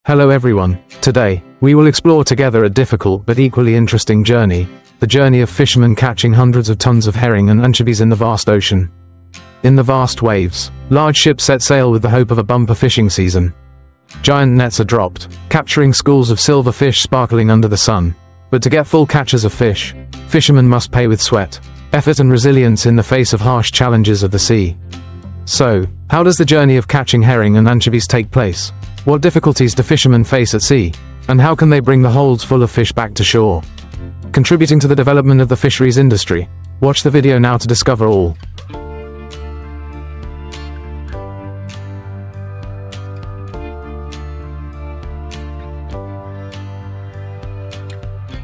Hello everyone. Today, we will explore together a difficult but equally interesting journey, the journey of fishermen catching hundreds of tons of herring and anchovies in the vast ocean. In the vast waves, large ships set sail with the hope of a bumper fishing season. Giant nets are dropped, capturing schools of silver fish sparkling under the sun. But to get full catches of fish, fishermen must pay with sweat, effort and resilience in the face of harsh challenges of the sea. So, how does the journey of catching herring and anchovies take place? What difficulties do fishermen face at sea? And how can they bring the holds full of fish back to shore? Contributing to the development of the fisheries industry. Watch the video now to discover all.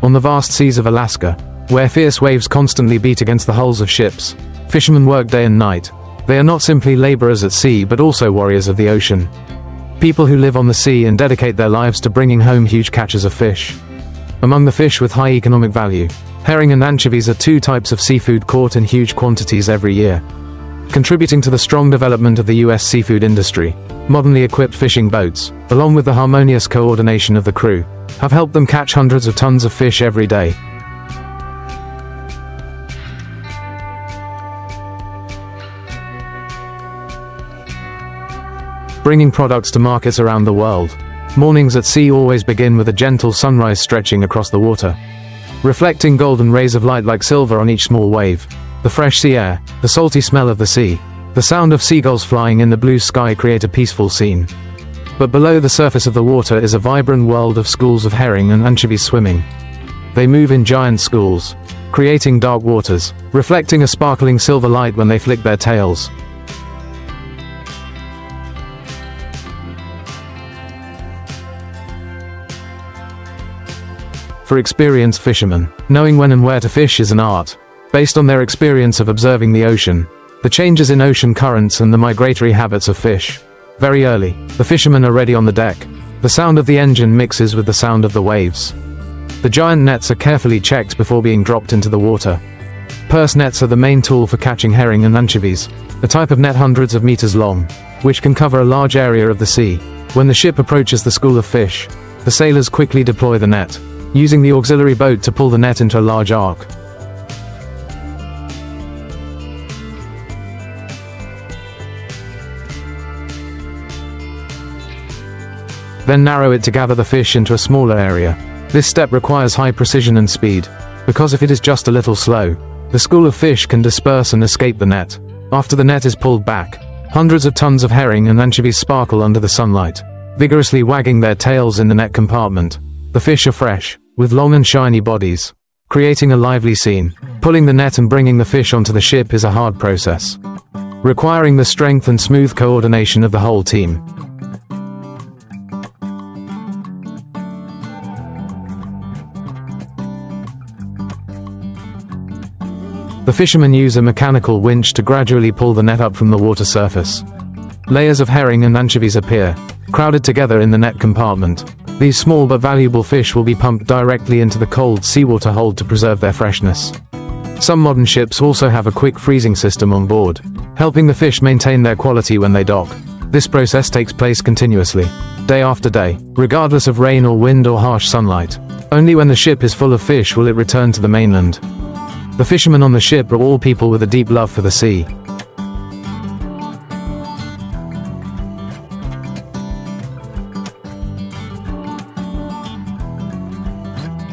On the vast seas of Alaska, where fierce waves constantly beat against the hulls of ships, fishermen work day and night. They are not simply laborers at sea but also warriors of the ocean. People who live on the sea and dedicate their lives to bringing home huge catches of fish. Among the fish with high economic value, herring and anchovies are two types of seafood caught in huge quantities every year. Contributing to the strong development of the US seafood industry, modernly equipped fishing boats, along with the harmonious coordination of the crew, have helped them catch hundreds of tons of fish every day. Bringing products to markets around the world. Mornings at sea always begin with a gentle sunrise stretching across the water, reflecting golden rays of light like silver on each small wave. The fresh sea air, the salty smell of the sea, the sound of seagulls flying in the blue sky create a peaceful scene. But below the surface of the water is a vibrant world of schools of herring and anchovies swimming. They move in giant schools, creating dark waters, reflecting a sparkling silver light when they flick their tails. For experienced fishermen, knowing when and where to fish is an art. Based on their experience of observing the ocean, the changes in ocean currents and the migratory habits of fish. Very early, the fishermen are ready on the deck. The sound of the engine mixes with the sound of the waves. The giant nets are carefully checked before being dropped into the water. Purse nets are the main tool for catching herring and anchovies, a type of net hundreds of meters long, which can cover a large area of the sea. When the ship approaches the school of fish, the sailors quickly deploy the net, using the auxiliary boat to pull the net into a large arc. Then narrow it to gather the fish into a smaller area. This step requires high precision and speed, because if it is just a little slow, the school of fish can disperse and escape the net. After the net is pulled back, hundreds of tons of herring and anchovies sparkle under the sunlight, vigorously wagging their tails in the net compartment. The fish are fresh, with long and shiny bodies, creating a lively scene. Pulling the net and bringing the fish onto the ship is a hard process, requiring the strength and smooth coordination of the whole team. The fishermen use a mechanical winch to gradually pull the net up from the water surface. Layers of herring and anchovies appear, crowded together in the net compartment. These small but valuable fish will be pumped directly into the cold seawater hold to preserve their freshness. Some modern ships also have a quick freezing system on board, helping the fish maintain their quality when they dock. This process takes place continuously, day after day, regardless of rain or wind or harsh sunlight. Only when the ship is full of fish will it return to the mainland. The fishermen on the ship are all people with a deep love for the sea.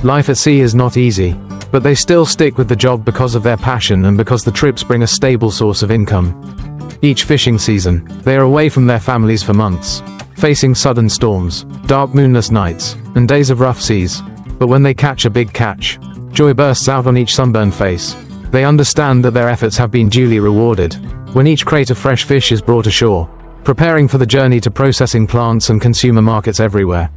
Life at sea is not easy, but they still stick with the job because of their passion and because the trips bring a stable source of income. Each fishing season, they are away from their families for months, facing sudden storms, dark moonless nights, and days of rough seas. But when they catch a big catch, joy bursts out on each sunburned face. They understand that their efforts have been duly rewarded. When each crate of fresh fish is brought ashore, preparing for the journey to processing plants and consumer markets everywhere.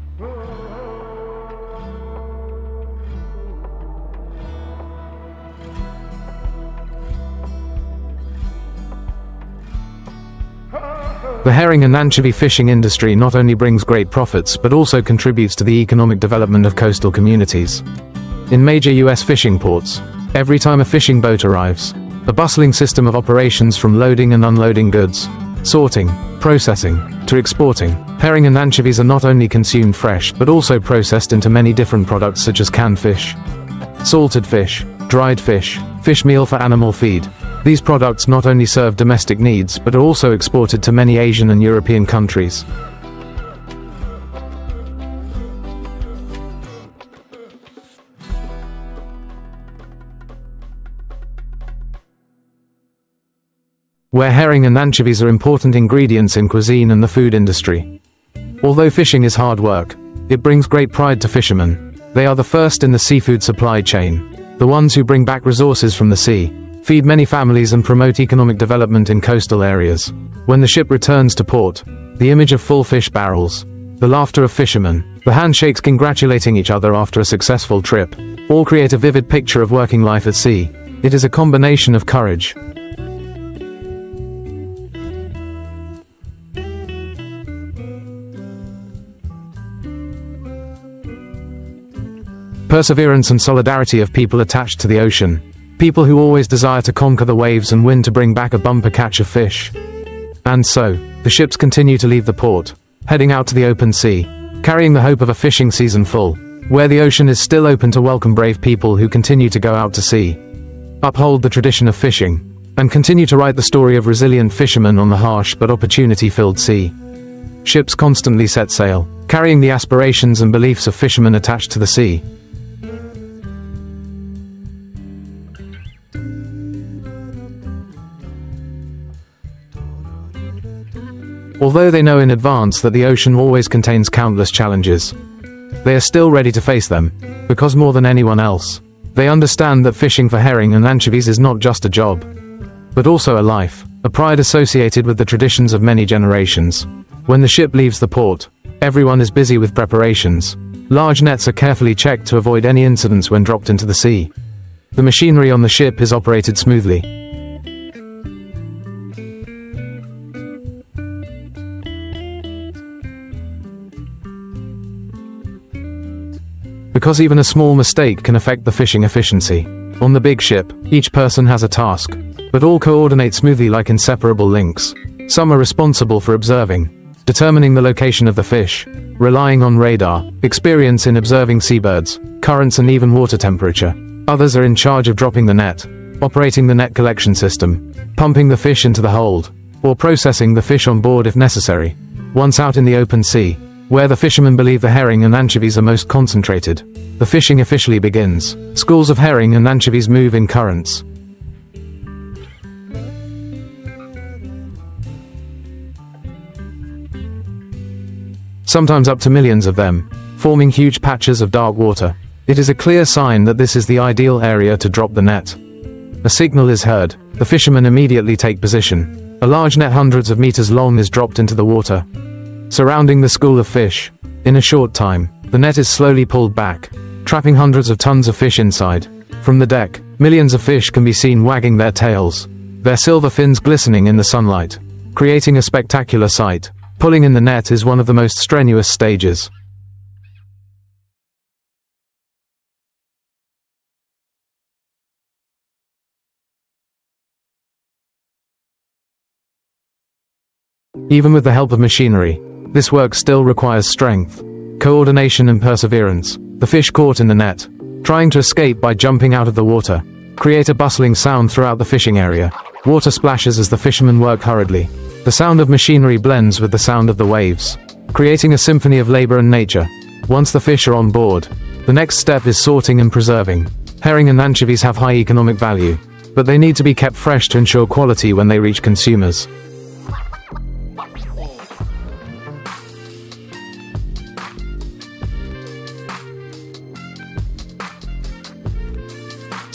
The herring and anchovy fishing industry not only brings great profits but also contributes to the economic development of coastal communities. In major US fishing ports, every time a fishing boat arrives, a bustling system of operations from loading and unloading goods, sorting, processing, to exporting. Herring and anchovies are not only consumed fresh but also processed into many different products such as canned fish, salted fish, dried fish, fish meal for animal feed. These products not only serve domestic needs but are also exported to many Asian and European countries. Where herring and anchovies are important ingredients in cuisine and the food industry. Although fishing is hard work, it brings great pride to fishermen. They are the first in the seafood supply chain, the ones who bring back resources from the sea, feed many families and promote economic development in coastal areas. When the ship returns to port, the image of full fish barrels, the laughter of fishermen, the handshakes congratulating each other after a successful trip, all create a vivid picture of working life at sea. It is a combination of courage, perseverance and solidarity of people attached to the ocean. People who always desire to conquer the waves and win to bring back a bumper catch of fish. And so, the ships continue to leave the port, heading out to the open sea, carrying the hope of a fishing season full, where the ocean is still open to welcome brave people who continue to go out to sea, uphold the tradition of fishing, and continue to write the story of resilient fishermen on the harsh but opportunity-filled sea. Ships constantly set sail, carrying the aspirations and beliefs of fishermen attached to the sea. Although they know in advance that the ocean always contains countless challenges, they are still ready to face them, because more than anyone else, they understand that fishing for herring and anchovies is not just a job, but also a life, a pride associated with the traditions of many generations. When the ship leaves the port, everyone is busy with preparations. Large nets are carefully checked to avoid any incidents when dropped into the sea. The machinery on the ship is operated smoothly, because even a small mistake can affect the fishing efficiency. On the big ship, each person has a task, but all coordinate smoothly like inseparable links. Some are responsible for observing, determining the location of the fish, relying on radar, experience in observing seabirds, currents and even water temperature. Others are in charge of dropping the net, operating the net collection system, pumping the fish into the hold, or processing the fish on board if necessary. Once out in the open sea, where the fishermen believe the herring and anchovies are most concentrated, the fishing officially begins. Schools of herring and anchovies move in currents, sometimes up to millions of them, forming huge patches of dark water. It is a clear sign that this is the ideal area to drop the net. A signal is heard, the fishermen immediately take position. A large net hundreds of meters long is dropped into the water, surrounding the school of fish. In a short time, the net is slowly pulled back, trapping hundreds of tons of fish inside. From the deck, millions of fish can be seen wagging their tails, their silver fins glistening in the sunlight, creating a spectacular sight. Pulling in the net is one of the most strenuous stages. Even with the help of machinery, this work still requires strength, coordination and perseverance. The fish caught in the net, trying to escape by jumping out of the water, create a bustling sound throughout the fishing area. Water splashes as the fishermen work hurriedly. The sound of machinery blends with the sound of the waves, creating a symphony of labor and nature. Once the fish are on board, the next step is sorting and preserving. Herring and anchovies have high economic value, but they need to be kept fresh to ensure quality when they reach consumers.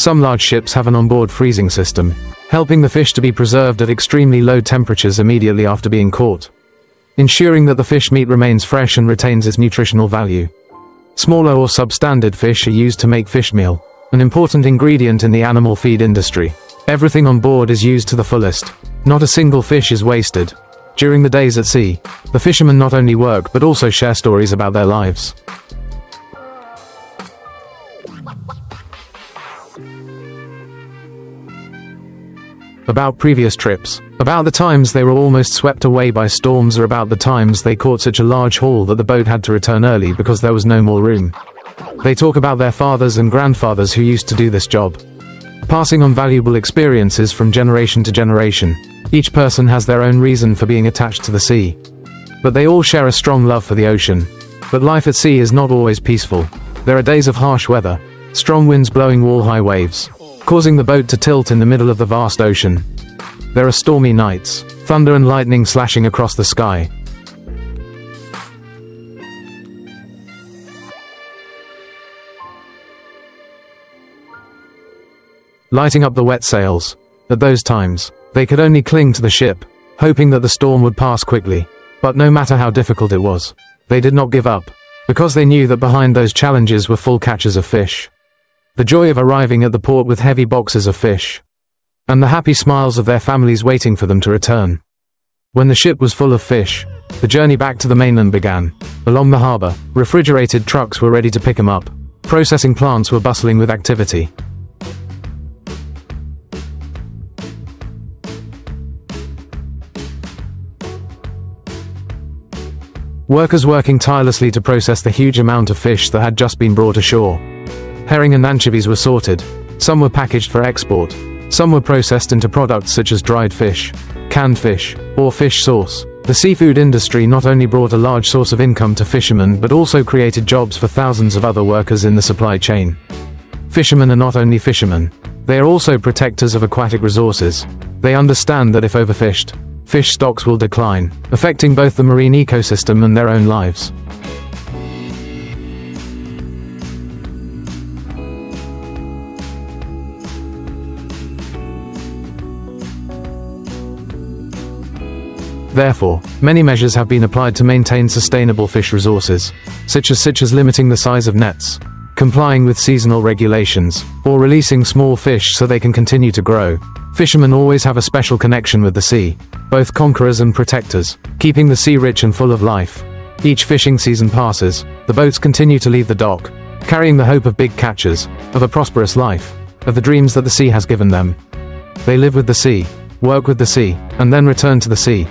Some large ships have an onboard freezing system, helping the fish to be preserved at extremely low temperatures immediately after being caught, ensuring that the fish meat remains fresh and retains its nutritional value. Smaller or substandard fish are used to make fish meal, an important ingredient in the animal feed industry. Everything on board is used to the fullest. Not a single fish is wasted. During the days at sea, the fishermen not only work but also share stories about their lives. About previous trips, About the times they were almost swept away by storms, or about the times they caught such a large haul that the boat had to return early because there was no more room. They talk about their fathers and grandfathers who used to do this job, passing on valuable experiences from generation to generation. Each person has their own reason for being attached to the sea, but they all share a strong love for the ocean. But life at sea is not always peaceful. There are days of harsh weather, strong winds blowing wall-high waves, causing the boat to tilt in the middle of the vast ocean. There are stormy nights, thunder and lightning slashing across the sky. Lighting up the wet sails. At those times, they could only cling to the ship, hoping that the storm would pass quickly. But no matter how difficult it was, they did not give up, because they knew that behind those challenges were full catches of fish. The joy of arriving at the port with heavy boxes of fish, and the happy smiles of their families waiting for them to return. When the ship was full of fish, the journey back to the mainland began. Along the harbor, refrigerated trucks were ready to pick them up. Processing plants were bustling with activity. Workers working tirelessly to process the huge amount of fish that had just been brought ashore. Herring and anchovies were sorted. Some were packaged for export. Some were processed into products such as dried fish, canned fish, or fish sauce. The seafood industry not only brought a large source of income to fishermen but also created jobs for thousands of other workers in the supply chain. Fishermen are not only fishermen, they are also protectors of aquatic resources. They understand that if overfished, fish stocks will decline, affecting both the marine ecosystem and their own lives. Therefore, many measures have been applied to maintain sustainable fish resources, such as limiting the size of nets, complying with seasonal regulations, or releasing small fish so they can continue to grow. Fishermen always have a special connection with the sea, both conquerors and protectors, keeping the sea rich and full of life. Each fishing season passes, the boats continue to leave the dock, carrying the hope of big catches, of a prosperous life, of the dreams that the sea has given them. They live with the sea, work with the sea, and then return to the sea.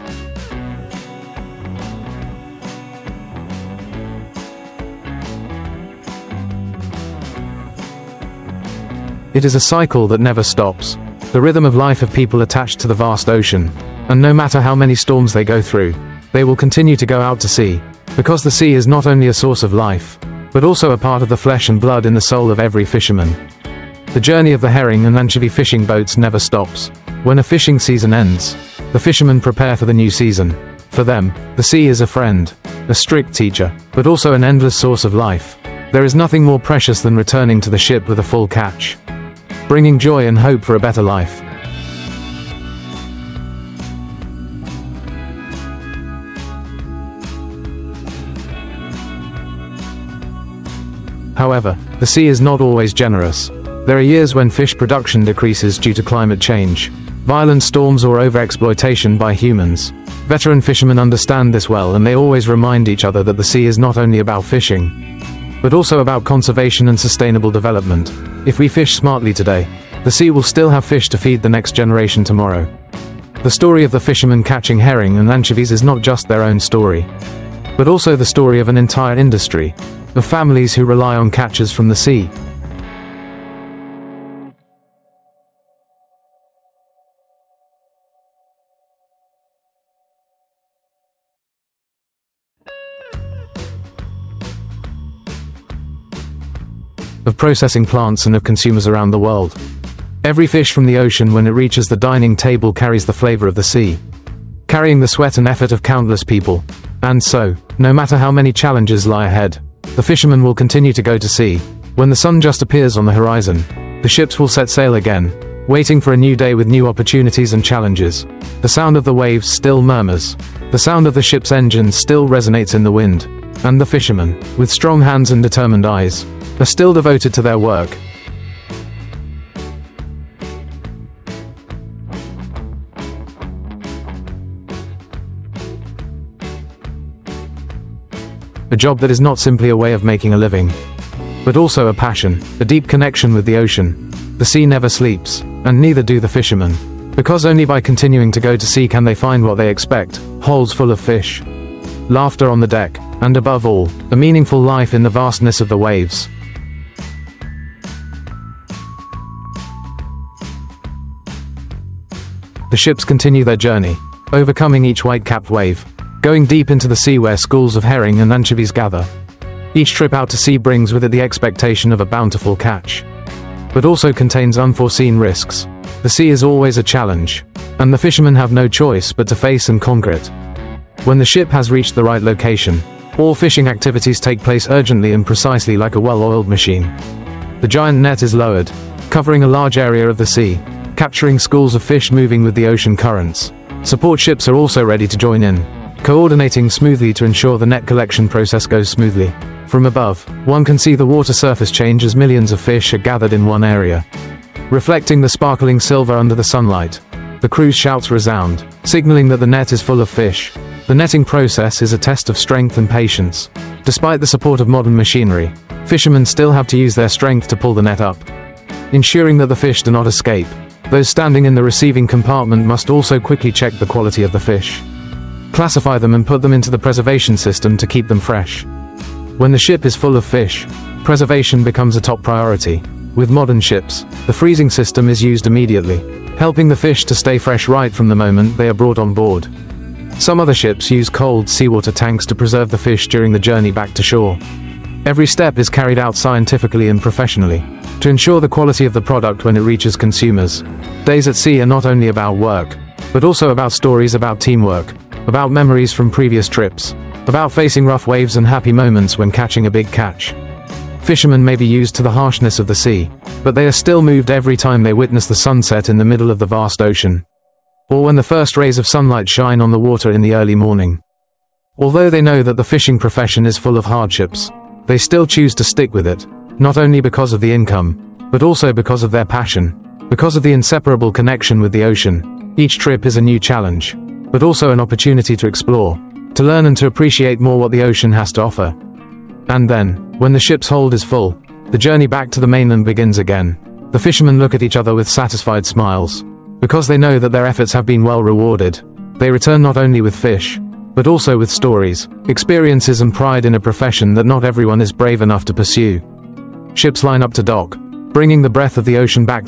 It is a cycle that never stops, the rhythm of life of people attached to the vast ocean, and no matter how many storms they go through, they will continue to go out to sea, because the sea is not only a source of life, but also a part of the flesh and blood in the soul of every fisherman. The journey of the herring and anchovy fishing boats never stops. When a fishing season ends, the fishermen prepare for the new season. For them, the sea is a friend, a strict teacher, but also an endless source of life. There is nothing more precious than returning to the ship with a full catch, bringing joy and hope for a better life. However, the sea is not always generous. There are years when fish production decreases due to climate change, violent storms, or overexploitation by humans. Veteran fishermen understand this well, and they always remind each other that the sea is not only about fishing, but also about conservation and sustainable development. If we fish smartly today, the sea will still have fish to feed the next generation tomorrow. The story of the fishermen catching herring and anchovies is not just their own story, but also the story of an entire industry, of families who rely on catches from the sea. Of processing plants and of consumers around the world. Every fish from the ocean when it reaches the dining table carries the flavor of the sea, carrying the sweat and effort of countless people. And so, no matter how many challenges lie ahead, the fishermen will continue to go to sea. When the sun just appears on the horizon, the ships will set sail again, waiting for a new day with new opportunities and challenges. The sound of the waves still murmurs. The sound of the ship's engines still resonates in the wind. And the fishermen, with strong hands and determined eyes, are still devoted to their work. A job that is not simply a way of making a living, but also a passion, a deep connection with the ocean. The sea never sleeps, and neither do the fishermen, Because only by continuing to go to sea can they find what they expect, holes full of fish, laughter on the deck, and above all, a meaningful life in the vastness of the waves. The ships continue their journey, overcoming each white-capped wave, going deep into the sea where schools of herring and anchovies gather. Each trip out to sea brings with it the expectation of a bountiful catch, but also contains unforeseen risks. The sea is always a challenge, and the fishermen have no choice but to face and conquer it. When the ship has reached the right location, all fishing activities take place urgently and precisely like a well-oiled machine. The giant net is lowered, covering a large area of the sea, capturing schools of fish moving with the ocean currents. Support ships are also ready to join in, coordinating smoothly to ensure the net collection process goes smoothly. From above, one can see the water surface change as millions of fish are gathered in one area, reflecting the sparkling silver under the sunlight. The crew's shouts resound, signaling that the net is full of fish. The netting process is a test of strength and patience. Despite the support of modern machinery, fishermen still have to use their strength to pull the net up, ensuring that the fish do not escape. Those standing in the receiving compartment must also quickly check the quality of the fish, classify them and put them into the preservation system to keep them fresh. When the ship is full of fish, preservation becomes a top priority. With modern ships, the freezing system is used immediately, helping the fish to stay fresh right from the moment they are brought on board. Some other ships use cold seawater tanks to preserve the fish during the journey back to shore. Every step is carried out scientifically and professionally, to ensure the quality of the product when it reaches consumers. Days at sea are not only about work, but also about stories about teamwork, about memories from previous trips, about facing rough waves and happy moments when catching a big catch. Fishermen may be used to the harshness of the sea, but they are still moved every time they witness the sunset in the middle of the vast ocean, or when the first rays of sunlight shine on the water in the early morning. Although they know that the fishing profession is full of hardships, they still choose to stick with it, not only because of the income, but also because of their passion, because of the inseparable connection with the ocean. Each trip is a new challenge, but also an opportunity to explore, to learn and to appreciate more what the ocean has to offer. And then, when the ship's hold is full, the journey back to the mainland begins again. The fishermen look at each other with satisfied smiles, because they know that their efforts have been well rewarded. They return not only with fish, but also with stories, experiences and pride in a profession that not everyone is brave enough to pursue. Ships line up to dock, bringing the breath of the ocean back to